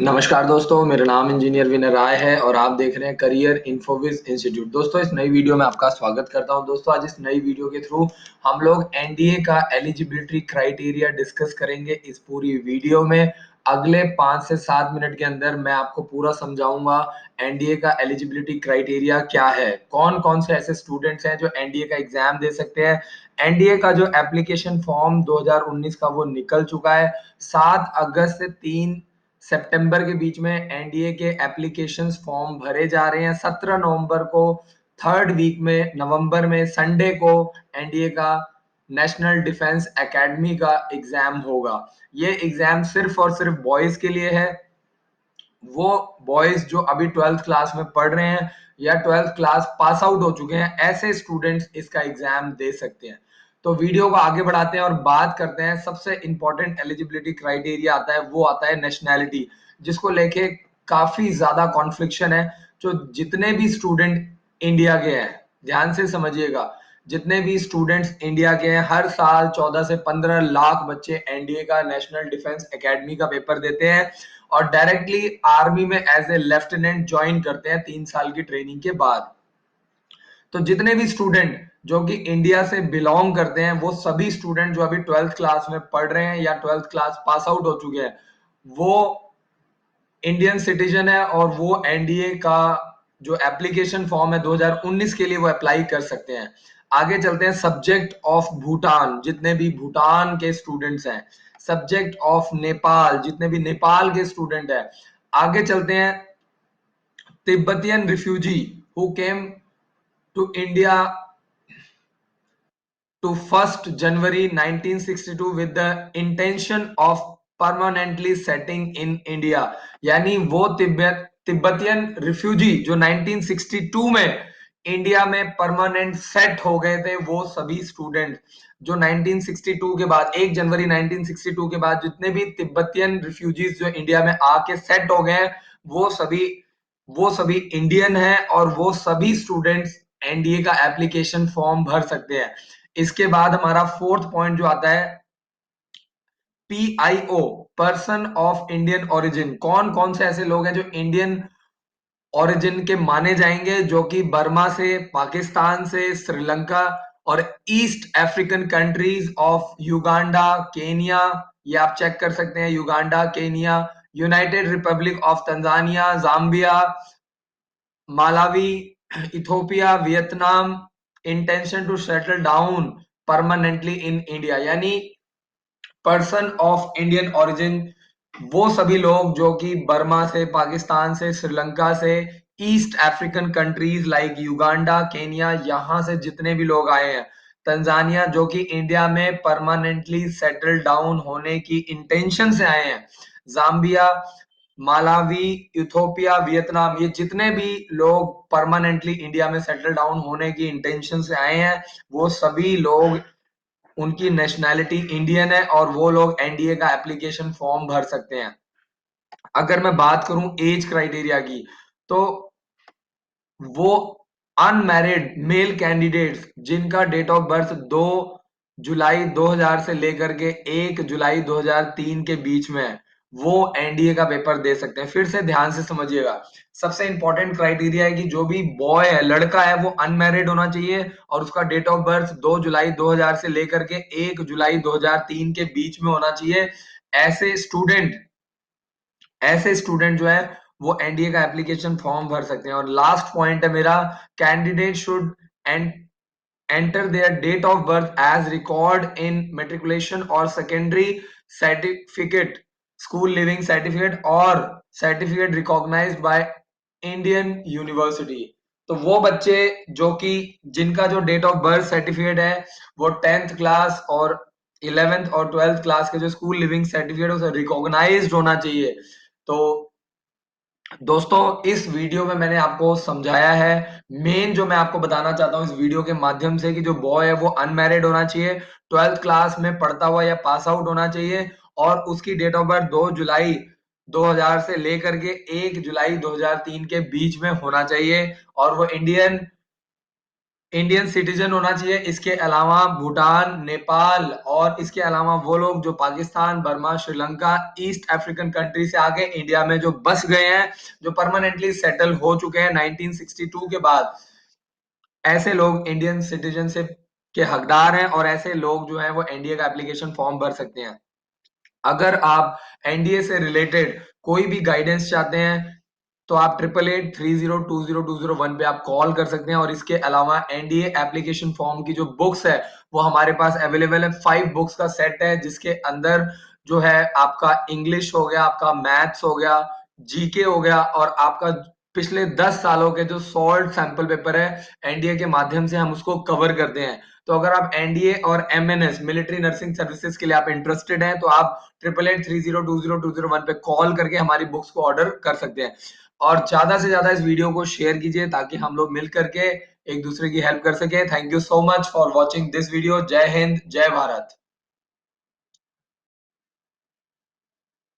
नमस्कार दोस्तों, मेरा नाम इंजीनियर विनय राय है और आप देख रहे हैं करियर इन्फोविज इंस्टीट्यूट। दोस्तों, इस नई वीडियो में आपका स्वागत करता हूं। दोस्तों, आज इस नई वीडियो के थ्रू हम लोग एनडीए का एलिजिबिलिटी क्राइटेरिया डिस्कस करेंगे। इस पूरी वीडियो में अगले 5 से 7 मिनट के अंदर मैं आपको पूरा समझाऊंगा एनडीए का एलिजिबिलिटी क्राइटेरिया क्या है, कौन कौन से ऐसे स्टूडेंट्स हैं जो एनडीए का एग्जाम दे सकते हैं। एनडीए का जो एप्लीकेशन फॉर्म 2019 का वो निकल चुका है। 7 अगस्त से 3 सितंबर के बीच में एनडीए के एप्लीकेशंस फॉर्म भरे जा रहे हैं। 17 नवंबर को थर्ड वीक में नवंबर में संडे को एनडीए का नेशनल डिफेंस एकेडमी का एग्जाम होगा। ये एग्जाम सिर्फ और सिर्फ बॉयज के लिए है। वो बॉयज जो अभी 12th क्लास में पढ़ रहे हैं या 12th क्लास पास आउट हो चुके हैं, ऐसे स्टूडेंट्स इसका एग्जाम दे सकते हैं। तो वीडियो को आगे बढ़ाते हैं और बात करते हैं। सबसे इंपॉर्टेंट एलिजिबिलिटी क्राइटेरिया आता है, वो आता है नेशनैलिटी, जिसको लेके काफी ज्यादा कॉन्फ्लिक्शन है। जो जितने भी स्टूडेंट इंडिया के हैं, ध्यान से समझिएगा, जितने भी स्टूडेंट्स इंडिया के हैं, हर साल 14 से 15 लाख बच्चे एनडीए का नेशनल डिफेंस एकेडमी का पेपर देते हैं और डायरेक्टली आर्मी में एज ए लेफ्टिनेंट ज्वाइन करते हैं 3 साल की ट्रेनिंग के बाद। तो जितने भी स्टूडेंट जो कि इंडिया से बिलोंग करते हैं, वो सभी स्टूडेंट जो अभी 12th क्लास में पढ़ रहे हैं या 12th क्लास पास आउट हो चुके हैं, वो इंडियन सिटीजन है और वो एनडीए का जो एप्लीकेशन फॉर्म है 2019 के लिए वो अप्लाई कर सकते हैं। आगे चलते हैं। सब्जेक्ट ऑफ भूटान, जितने भी भूटान के स्टूडेंट्स हैं। सब्जेक्ट ऑफ नेपाल, जितने भी नेपाल के स्टूडेंट हैं। आगे चलते हैं। Tibetan refugee who came to India to 1st January 1962 with the intention of permanently setting in India। यानी वो तिब्बतियन रिफ्यूजी जो 1962 में इंडिया में परमानेंट सेट हो गए थे, वो सभी स्टूडेंट जो 1962 के बाद 1 जनवरी 1962 के बाद जितने भी तिब्बतियन रिफ्यूजीज जो इंडिया में आके सेट हो गए हैं, वो सभी इंडियन हैं और वो सभी स्टूडेंट्स एनडीए का एप्लीकेशन फॉर्म भर सकते हैं। इसके बाद हमारा फोर्थ पॉइंट जो आता है, PIO, person of Indian origin. कौन कौन से ऐसे लोग हैं जो इंडियन ओरिजिन के माने जाएंगे, जो कि बर्मा से, पाकिस्तान से, श्रीलंका और east African countries of Uganda, Kenya, ये आप चेक कर सकते हैं, Uganda, Kenya, United Republic of Tanzania, Zambia, Malawi, Ethiopia, Vietnam, intention to settle down permanently in India. यानी पर्सन ऑफ इंडियन ओरिजिन वो सभी लोग जो कि बर्मा से, पाकिस्तान से, श्रीलंका से, east African countries like Uganda, Kenya, यहां से जितने भी लोग आए हैं, तंजानिया जो कि इंडिया में परमानेंटली सेटल डाउन होने की इंटेंशन से आए हैं, जाम्बिया, मालावी, इथोपिया, वियतनाम, ये जितने भी लोग परमानेंटली इंडिया में सेटल डाउन होने की इंटेंशन से आए हैं, वो सभी लोग, उनकी नेशनैलिटी इंडियन है और वो लोग एनडीए का एप्लीकेशन फॉर्म भर सकते हैं। अगर मैं बात करूं एज क्राइटेरिया की, तो वो अनमैरिड मेल कैंडिडेट्स जिनका डेट ऑफ बर्थ 2 जुलाई 2000 से लेकर के 1 जुलाई 2003 के बीच में है, वो एनडीए का पेपर दे सकते हैं। फिर से ध्यान से समझिएगा। सबसे इंपॉर्टेंट क्राइटेरिया है कि जो भी बॉय है, लड़का है, वो अनमैरिड होना चाहिए और उसका डेट ऑफ बर्थ 2 जुलाई 2000 से लेकर के 1 जुलाई 2003 के बीच में होना चाहिए। ऐसे स्टूडेंट ऐसे स्टूडेंट जो है वो एनडीए का एप्लीकेशन फॉर्म भर सकते हैं। और लास्ट पॉइंट है मेरा, candidate should enter their date of birth as record in matriculation और secondary certificate, school leaving certificate और certificate recognised by Indian university. तो वो बच्चे जो कि जिनका जो डेट ऑफ बर्थ सर्टिफिकेट है वो 10th क्लास और 11th और 12th क्लास के जो स्कूल लिविंग सर्टिफिकेट है उसे रिकॉग्नाइज्ड होना चाहिए। तो दोस्तों, इस वीडियो में मैंने आपको समझाया है, मेन जो मैं आपको बताना चाहता हूं इस वीडियो के माध्यम से, कि जो बॉय है वो अनमैरिड होना चाहिए, 12th क्लास में पढ़ता हुआ या पास आउट होना चाहिए और उसकी डेट ऑफ बर्थ 2 जुलाई 2000 से लेकर के 1 जुलाई 2003 के बीच में होना चाहिए और वो इंडियन इंडियन सिटीजन होना चाहिए। इसके अलावा भूटान, नेपाल और इसके अलावा वो लोग जो Pakistan, Burma, Sri Lanka, east African country से आके इंडिया में जो बस गए हैं, जो परमानेंटली सेटल हो चुके हैं 1962 के बाद, ऐसे लोग इंडियन सिटीजनशिप के हकदार हैं और ऐसे लोग जो हैं वो एनडीए का एप्लीकेशन फॉर्म भर सकते हैं। अगर आप एनडीए से रिलेटेड कोई भी गाइडेंस चाहते हैं तो आप 8883020201 पे आप कॉल कर सकते हैं। और इसके अलावा एनडीए एप्लीकेशन फॉर्म की जो बुक्स है वो हमारे पास अवेलेबल है। 5 बुक्स का सेट है जिसके अंदर जो है आपका इंग्लिश हो गया, आपका मैथ्स हो गया, जीके हो गया और आपका पिछले 10 सालों के जो सॉल्व सैंपल पेपर है एनडीए के माध्यम से हम उसको कवर करते हैं। तो अगर आप एनडीए और एमएनएस मिलिट्री नर्सिंग सर्विसेज के लिए आप इंटरेस्टेड हैं तो आप 8883020201 पे कॉल करके हमारी बुक्स को ऑर्डर कर सकते हैं। और ज्यादा से ज्यादा इस वीडियो को शेयर कीजिए ताकि हम लोग मिल करके एक दूसरे की हेल्प कर सके। Thank you so much for watching this video. जय हिंद, जय भारत।